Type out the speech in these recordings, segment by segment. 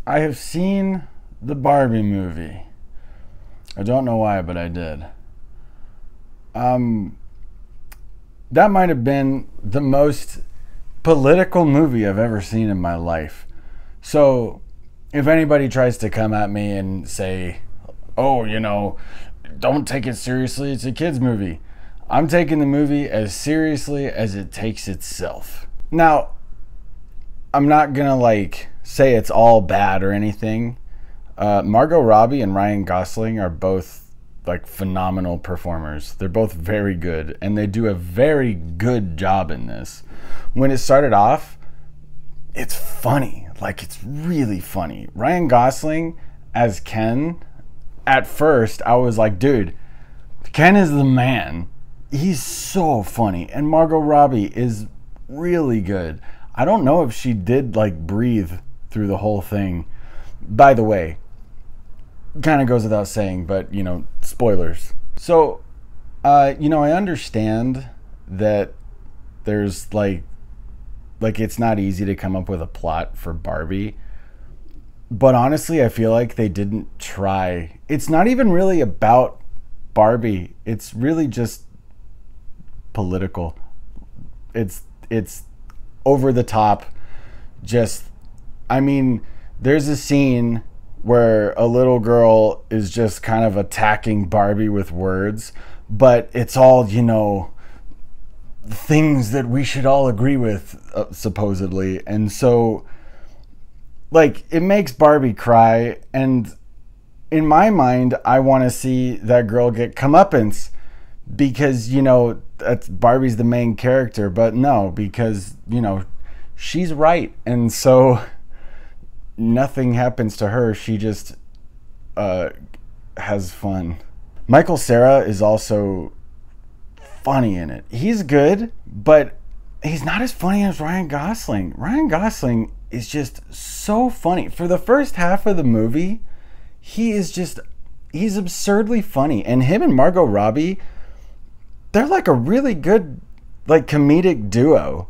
I have seen the Barbie movie. I don't know why, but I did. Um, that might have been the most political movie I've ever seen in my life. So, if anybody tries to come at me and say, oh, don't take it seriously, it's a kid's movie, I'm taking the movie as seriously as it takes itself. Now, I'm not gonna say it's all bad or anything. Margot Robbie and Ryan Gosling are both phenomenal performers. They're both very good, and they do a very good job in this. When it started off, it's funny. It's really funny. Ryan Gosling as Ken, at first, I was like, dude, Ken is the man. He's so funny. And Margot Robbie is really good. I don't know if she did breathe through the whole thing. By the way, kind of goes without saying, but spoilers. So, I understand that there's it's not easy to come up with a plot for Barbie, but honestly, I feel like they didn't try. It's not even really about Barbie. It's really just political. It's over the top. There's a scene where a little girl is just kind of attacking Barbie with words, but it's all, things that we should all agree with, supposedly. And so, it makes Barbie cry, and in my mind, I want to see that girl get comeuppance because, that's Barbie's the main character, but no, because, she's right. And so nothing happens to her. She just has fun. Michael Cera is also funny in it. He's good, but he's not as funny as Ryan Gosling. Ryan Gosling is just so funny. For the first half of the movie, he's absurdly funny. And him and Margot Robbie, they're a really good comedic duo.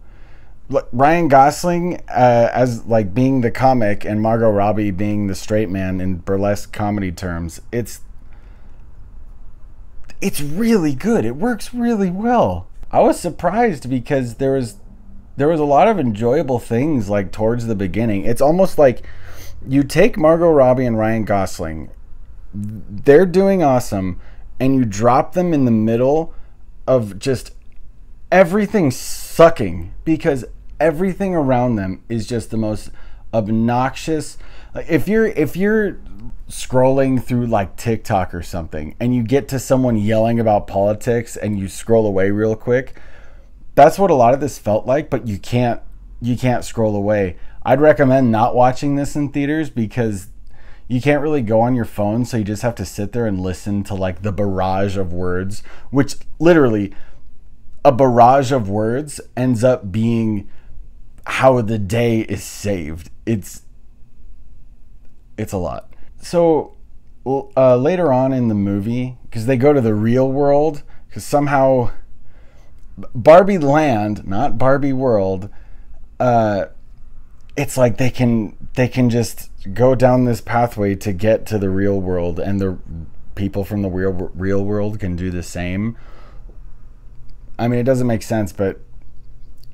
Ryan Gosling as being the comic and Margot Robbie being the straight man in burlesque comedy terms. It's really good. It works really well. I was surprised because there was a lot of enjoyable things towards the beginning. It's almost like you take Margot Robbie and Ryan Gosling, they're doing awesome, and you drop them in the middle of just everything sucking, because everything around them is just the most obnoxious. If you're scrolling through TikTok or something and you get to someone yelling about politics and you scroll away real quick, that's what a lot of this felt like. But you can't scroll away. I'd recommend not watching this in theaters because you can't really go on your phone, so you just have to sit there and listen to the barrage of words, which literally a barrage of words ends up being how the day is saved. It's a lot. So later on in the movie, because they go to the real world, because somehow Barbie Land, not Barbie World, it's they can just go down this pathway to get to the real world, and the people from the real world can do the same. It doesn't make sense, but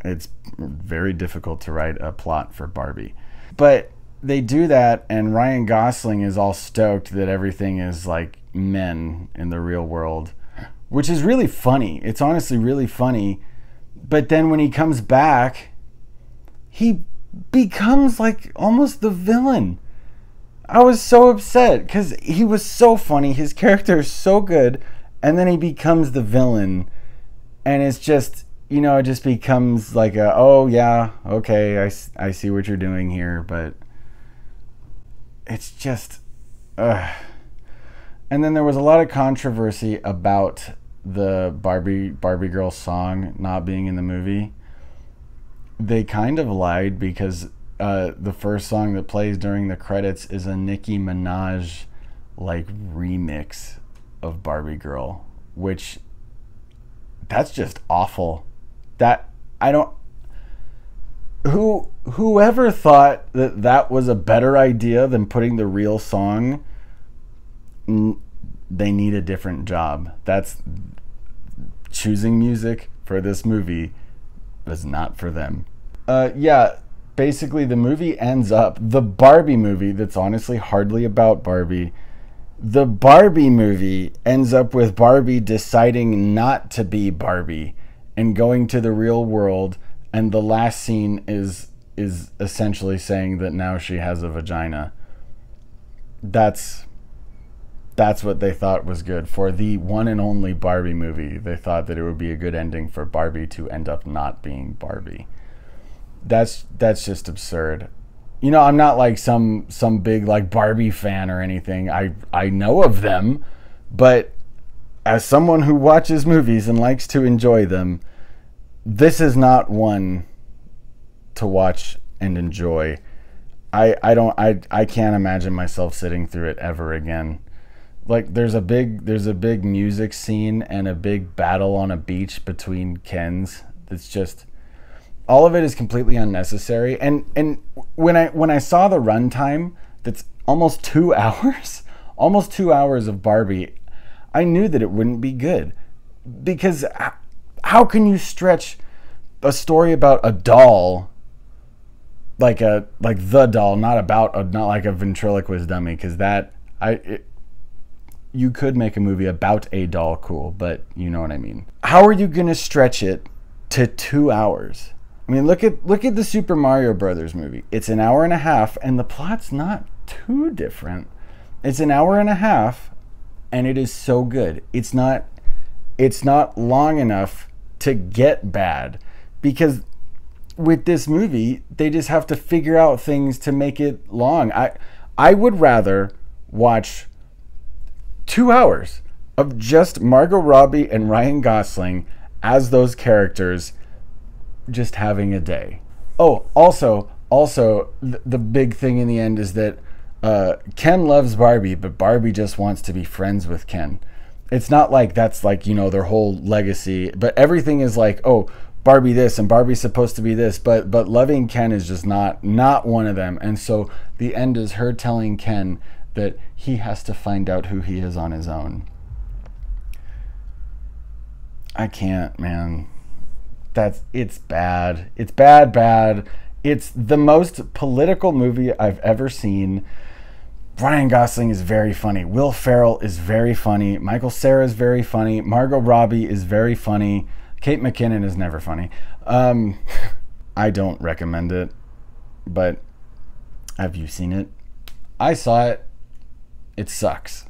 it's very difficult to write a plot for Barbie. But they do that, and Ryan Gosling is all stoked that everything is men in the real world, which is really funny. It's honestly really funny. But then when he comes back, he becomes almost the villain. I was so upset because he was so funny. His character is so good, and then he becomes the villain. And it's just, it just becomes oh yeah, okay, I see what you're doing here, but it's just, and then there was a lot of controversy about the Barbie girl song not being in the movie. They kind of lied because the first song that plays during the credits is a Nicki Minaj remix of Barbie Girl, which that's just awful. That I don't, who whoever thought that that was a better idea than putting the real song, they need a different job. That's choosing music for this movie is not for them. Yeah, basically the movie ends up, the Barbie movie that's honestly hardly about Barbie, the Barbie movie ends up with Barbie deciding not to be Barbie and going to the real world, and the last scene is essentially saying that now she has a vagina. That's what they thought was good for the one and only Barbie movie. They thought that it would be a good ending for Barbie to end up not being Barbie. That's just absurd. You know, I'm not like some big like Barbie fan or anything. I know of them, but as someone who watches movies and likes to enjoy them, this is not one to watch and enjoy. I can't imagine myself sitting through it ever again. Like there's a big music scene and a big battle on a beach between Kens. It's just, all of it is completely unnecessary. And when I saw the runtime, that's almost 2 hours, almost 2 hours of Barbie, I knew that it wouldn't be good. Because how can you stretch a story about a doll, like the doll, not like a ventriloquist dummy? Because you could make a movie about a doll cool, but you know what I mean. How are you gonna stretch it to 2 hours? I mean, look at the Super Mario Brothers movie. It's an hour and a half, and the plot's not too different. It's an hour and a half, and it is so good. It's not long enough to get bad, because with this movie, they just have to figure out things to make it long. I would rather watch 2 hours of just Margot Robbie and Ryan Gosling as those characters just having a day. Oh, also the big thing in the end is that Ken loves Barbie, but Barbie just wants to be friends with Ken. It's not like that's like, you know, their whole legacy, but everything is like, oh, Barbie this and Barbie's supposed to be this, but loving Ken is just not one of them. And so the end is her telling Ken that he has to find out who he is on his own. I can't, man. It's bad. It's bad. It's the most political movie I've ever seen. Ryan Gosling is very funny. Will Ferrell is very funny. Michael Cera is very funny. Margot Robbie is very funny. Kate McKinnon is never funny. I don't recommend it, but have you seen it? I saw it. It sucks.